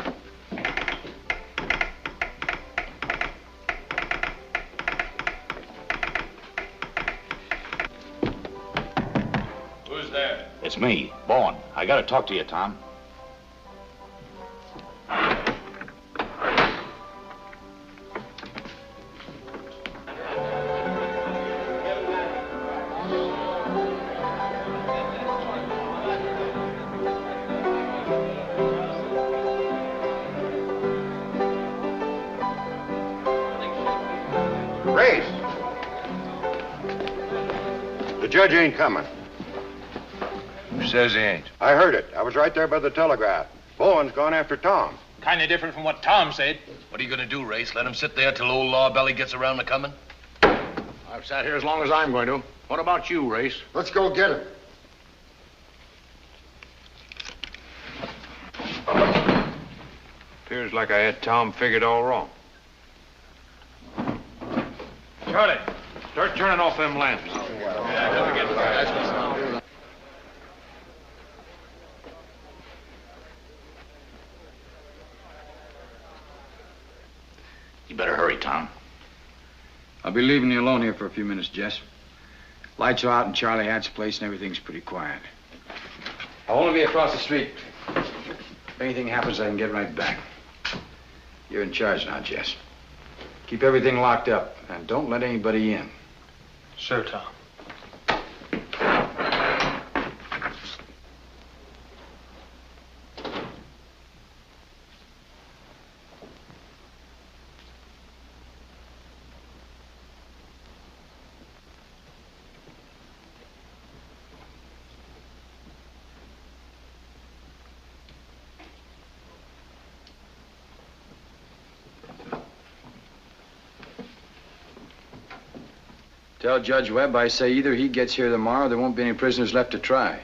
Who's there? It's me, Bowen. I gotta talk to you, Tom. Race! The judge ain't coming. Who says he ain't? I heard it. I was right there by the telegraph. Bowen's gone after Tom. Kind of different from what Tom said. What are you gonna do, Race? Let him sit there till old Lawbelly gets around to coming? I've sat here as long as I'm going to. What about you, Race? Let's go get him. Appears like I had Tom figured all wrong. Charlie, start turning off them lamps. You better hurry, Tom. I'll be leaving you alone here for a few minutes, Jess. Lights are out in Charlie Hatt's place and everything's pretty quiet. I'll only be across the street. If anything happens, I can get right back. You're in charge now, Jess. Keep everything locked up and don't let anybody in. Sure, Tom. Tell Judge Webb I say either he gets here tomorrow or there won't be any prisoners left to try.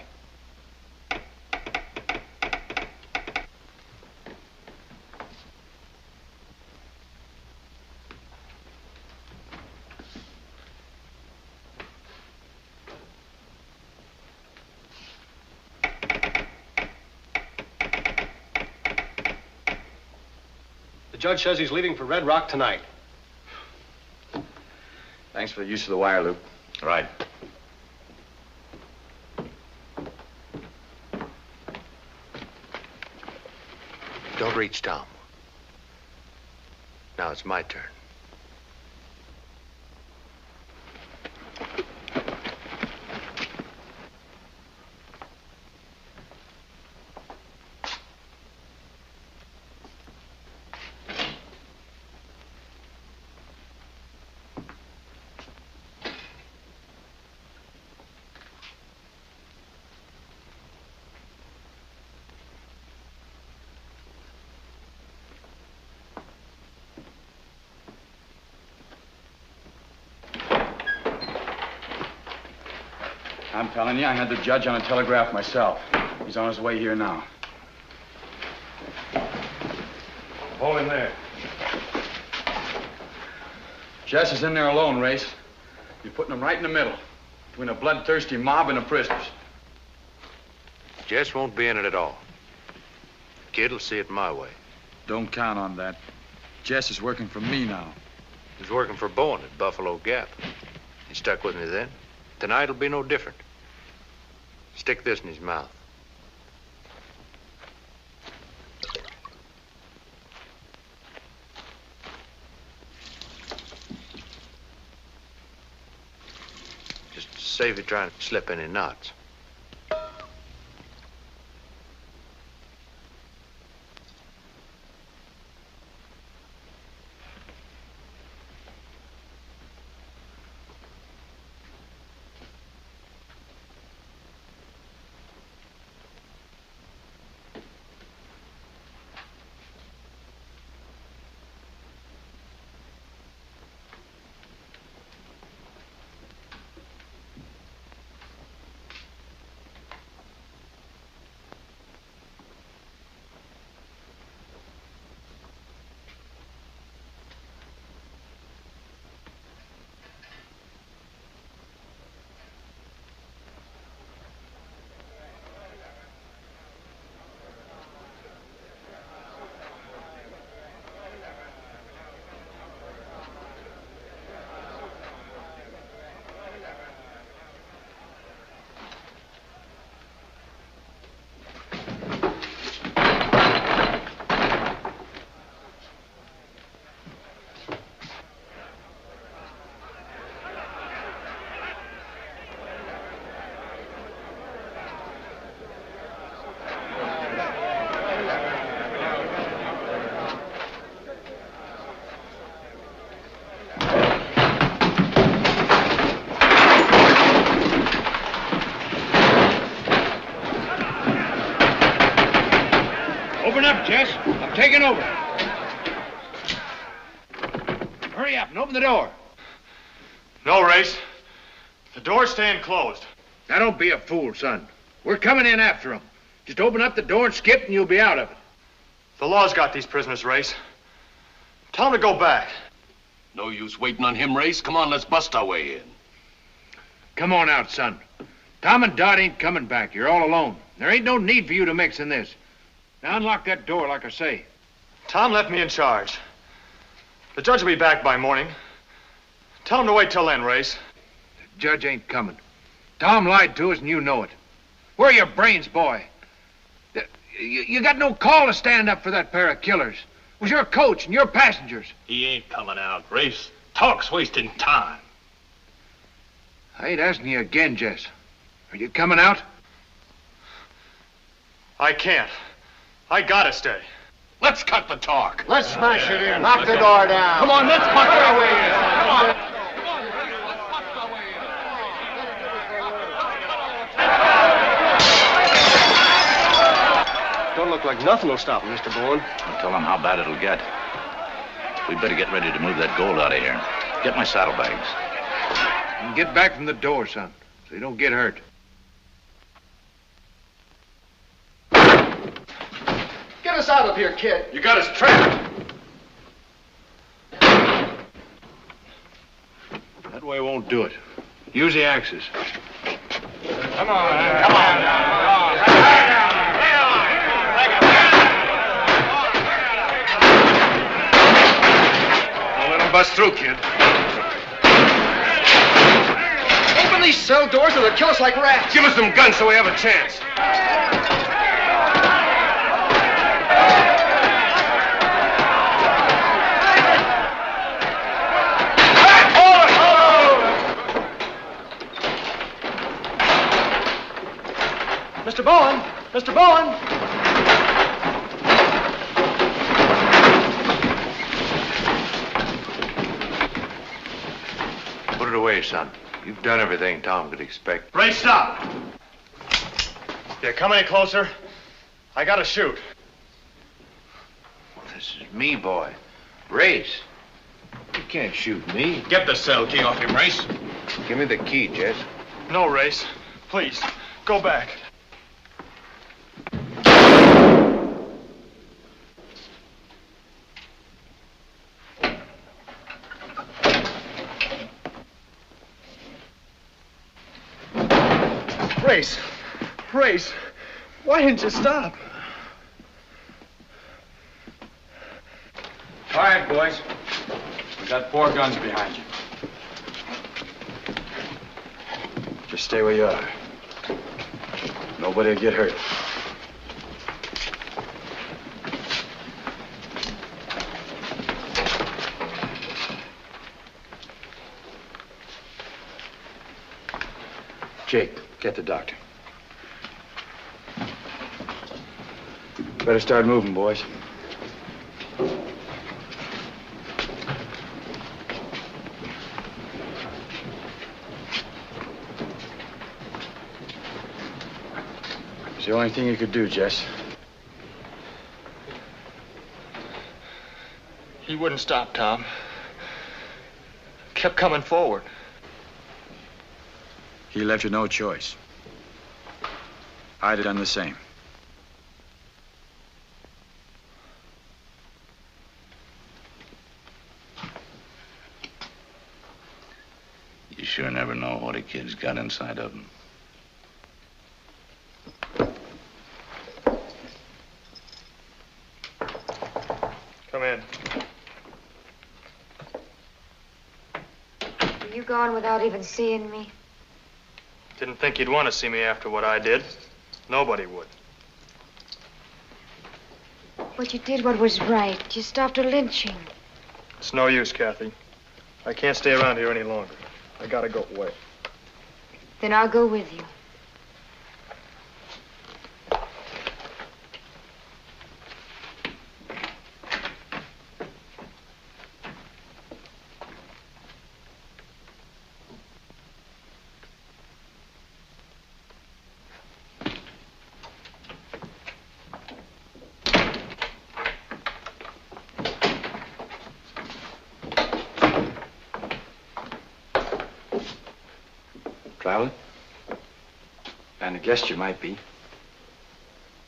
The judge says he's leaving for Red Rock tonight. Thanks for the use of the wire, Luke. Right. Don't reach Tom. Now it's my turn. I'm telling you, I had the judge on a telegraph myself. He's on his way here now. Hold him there. Jess is in there alone, Race. You're putting him right in the middle, between a bloodthirsty mob and the prisoners. Jess won't be in it at all. Kid will see it my way. Don't count on that. Jess is working for me now. He was working for Bowen at Buffalo Gap. He stuck with me then. Tonight will be no different. Stick this in his mouth. Just save you trying to slip any knots. Jess. I'm taking over. Hurry up and open the door. No, Race. The door's staying closed. Now, don't be a fool, son. We're coming in after him. Just open up the door and skip, and you'll be out of it. The law's got these prisoners, Race. Tell them to go back. No use waiting on him, Race. Come on, let's bust our way in. Come on out, son. Tom and Dot ain't coming back. You're all alone. There ain't no need for you to mix in this. Now unlock that door like I say. Tom left me in charge. The judge will be back by morning. Tell him to wait till then, Race. The judge ain't coming. Tom lied to us, and you know it. Where are your brains, boy? You got no call to stand up for that pair of killers. It was your coach and your passengers. He ain't coming out, Race. Talk's wasting time. I ain't asking you again, Jess. Are you coming out? I can't. I gotta stay. Let's cut the talk. Let's smash it in. Knock the door down. Come on, let's bust our way in. Come on. Don't look like nothing will stop him, Mr. Bourne. I'll tell him how bad it'll get. We'd better get ready to move that gold out of here. Get my saddlebags. And get back from the door, son, so you don't get hurt. Get us out of here, kid. You got us trapped. That way won't do it. Use the axes. Come on. Come on. Bust through, kid. Open these cell doors or they'll kill us like rats. Give us some guns so we have a chance. Mr. Bowen! Mr. Bowen! Put it away, son. You've done everything Tom could expect. Race, stop! If you come any closer, I gotta shoot. This is me, boy. Race. You can't shoot me. Get the cell key off him, Race. Give me the key, Jess. No, Race. Please, go back. Race, why didn't you stop? Quiet, boys. We got 4 guns behind you. Just stay where you are. Nobody will get hurt. Jake, get the doctor. Better start moving, boys. It's the only thing you could do, Jess. He wouldn't stop, Tom. Kept coming forward. He left you no choice. I'd have done the same. You sure never know what a kid's got inside of him. Come in. Are you gone without even seeing me? Didn't think you'd want to see me after what I did. Nobody would. But you did what was right. You stopped a lynching. It's no use, Kathy. I can't stay around here any longer. I gotta go away. Then I'll go with you. Traveling? And I guessed you might be.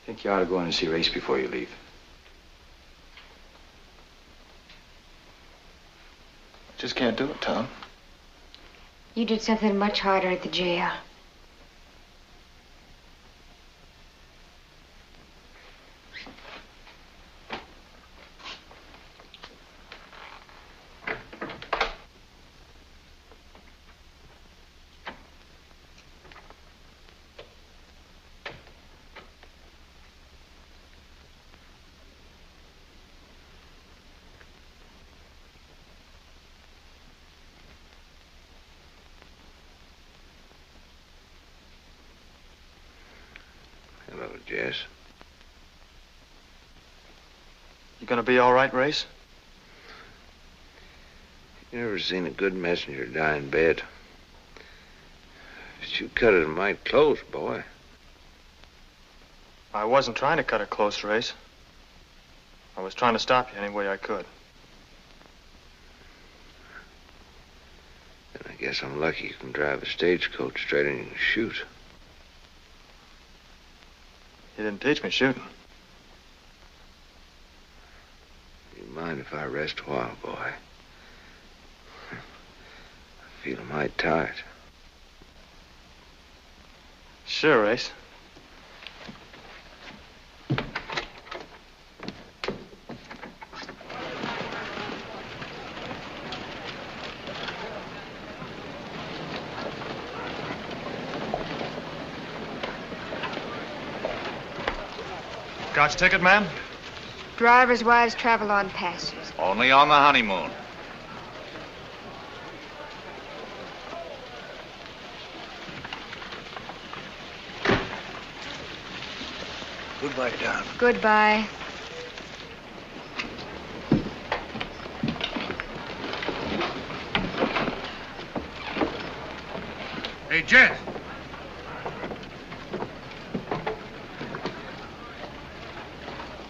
Think you ought to go in and see Race before you leave. Just can't do it, Tom. You did something much harder at the jail. Hello, Jess. You gonna be all right, Race? You never seen a good messenger die in bed. But you cut it mighty close, boy. I wasn't trying to cut it close, Race. I was trying to stop you any way I could. Then I guess I'm lucky you can drive a stagecoach straight and you can shoot. You didn't teach me shooting. You mind if I rest a while, boy? I feel mighty tired. Sure, Race. Scotch ticket, ma'am? Driver's wives travel on passes. Only on the honeymoon. Goodbye, Don. Goodbye. Hey, Jess.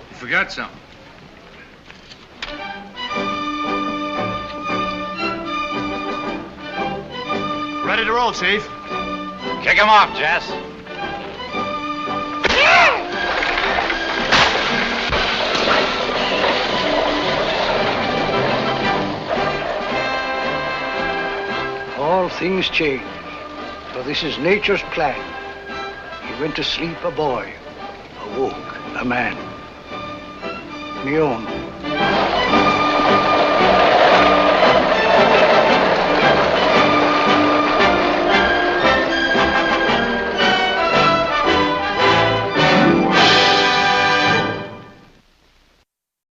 You forgot something. Ready to roll, Chief. Kick him off, Jess. All things change. For this is nature's plan. He went to sleep a boy, awoke a man. Me own.